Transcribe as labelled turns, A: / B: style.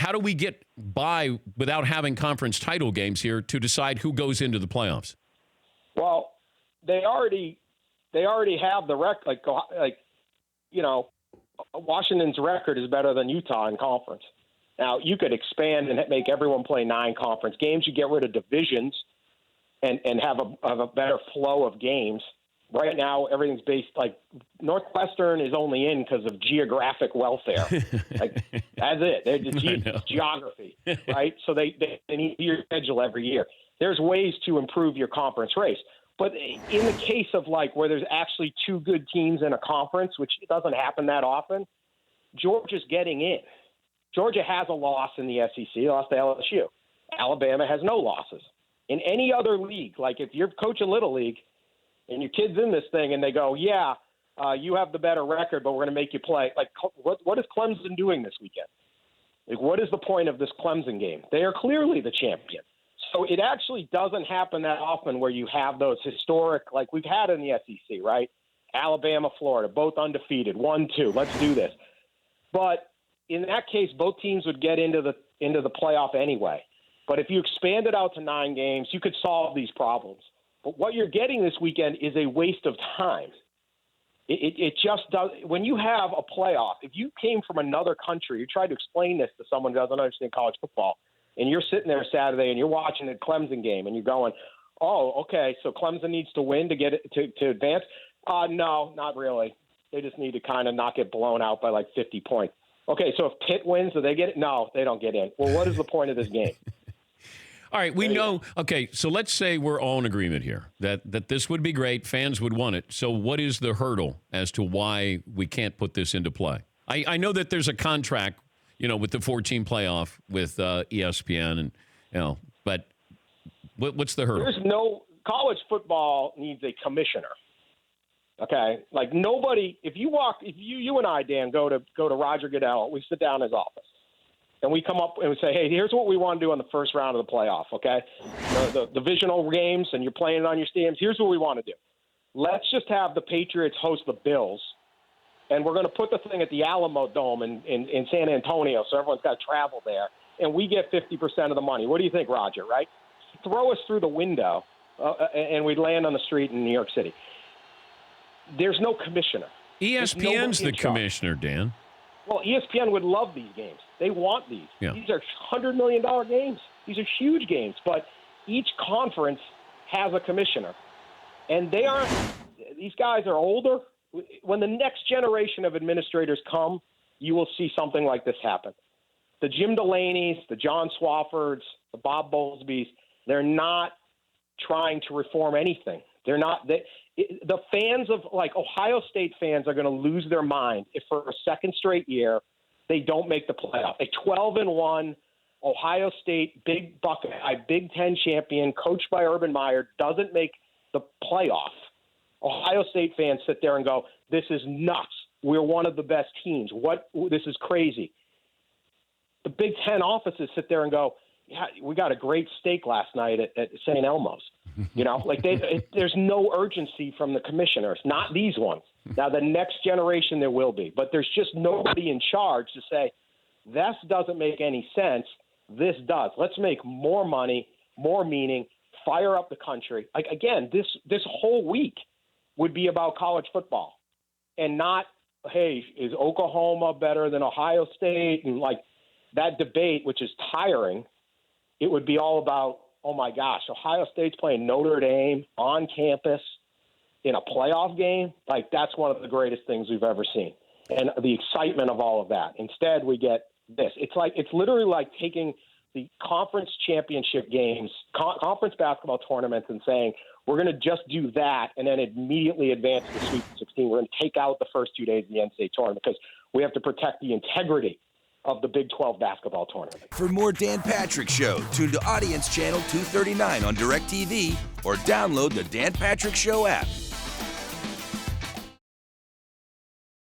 A: how do we get by without having conference title games here to decide who goes into the playoffs?
B: Well, they already have the record. Washington's record is better than Utah in conference. Now, you could expand and make everyone play 9 conference games. You get rid of divisions and have a better flow of games. Right now, everything's based Northwestern is only in because of geographic welfare. That's it. It's geography, right? So they need your schedule every year. There's ways to improve your conference race. But in the case of where there's actually 2 good teams in a conference, which doesn't happen that often, Georgia's getting in. Georgia has a loss in the SEC, lost to LSU. Alabama has no losses. In any other league, if you're coaching Little League and your kid's in this thing and they go, you have the better record, but we're going to make you play. What is Clemson doing this weekend? What is the point of this Clemson game? They are clearly the champion. So it actually doesn't happen that often where you have those historic, like we've had in the SEC, right? Alabama, Florida, both undefeated, 1-2. Let's do this. But in that case, both teams would get into the playoff anyway. But if you expand it out to 9 games, you could solve these problems. But what you're getting this weekend is a waste of time. It just does. When you have a playoff, if you came from another country, you tried to explain this to someone who doesn't understand college football, and you're sitting there Saturday and you're watching a Clemson game and you're going, oh, okay, so Clemson needs to win to get it to advance? No, not really. They just need to kind of not get blown out by 50 points. Okay, so if Pitt wins, do they get it? No, they don't get in. Well, what is the point of this game?
A: All right, we know. Okay, so let's say we're all in agreement here that this would be great. Fans would want it. So what is the hurdle as to why we can't put this into play? I know that there's a contract, with the 14 playoff with ESPN, and but what's the hurdle?
B: There's no college football needs a commissioner. Okay, nobody. If you and I, Dan, go to Roger Goodell, we sit down in his office. And we come up and we say, hey, here's what we want to do in the first round of the playoff, okay? The divisional games, and you're playing it on your stadiums. Here's what we want to do. Let's just have the Patriots host the Bills, and we're going to put the thing at the Alamo Dome in San Antonio, so everyone's got to travel there, and we get 50% of the money. What do you think, Roger, right? Throw us through the window, and we'd land on the street in New York City. There's no commissioner.
A: ESPN's the commissioner, Dan.
B: Well, ESPN would love these games. They want these.
A: Yeah.
B: These are $100 million games. These are huge games. But each conference has a commissioner. And these guys are older. When the next generation of administrators come, you will see something like this happen. The Jim Delaney's, the John Swaffords, the Bob Bowlesby's, they're not trying to reform anything. They're not. The fans of Ohio State fans are going to lose their mind if for a second straight year they don't make the playoff. A 12-1 Ohio State Big Buckeye, Big Ten champion, coached by Urban Meyer, doesn't make the playoff. Ohio State fans sit there and go, "This is nuts. We're one of the best teams. This is crazy." The Big Ten offices sit there and go, "Yeah, we got a great steak last night at St. Elmo's." There's no urgency from the commissioners, not these ones. Now, the next generation there will be, but there's just nobody in charge to say, this doesn't make any sense. This does. Let's make more money, more meaning, fire up the country. Again, this whole week would be about college football and not, hey, is Oklahoma better than Ohio State? And that debate, which is tiring, it would be all about, oh, my gosh, Ohio State's playing Notre Dame on campus in a playoff game. That's one of the greatest things we've ever seen. And the excitement of all of that. Instead, we get this. It's literally like taking the conference championship games, conference basketball tournaments, and saying, we're going to just do that and then immediately advance to the Sweet 16. We're going to take out the first 2 days of the NCAA tournament because we have to protect the integrity of the Big 12 basketball tournament.
C: For more Dan Patrick Show, tune to Audience Channel 239 on DirecTV or download the Dan Patrick Show app.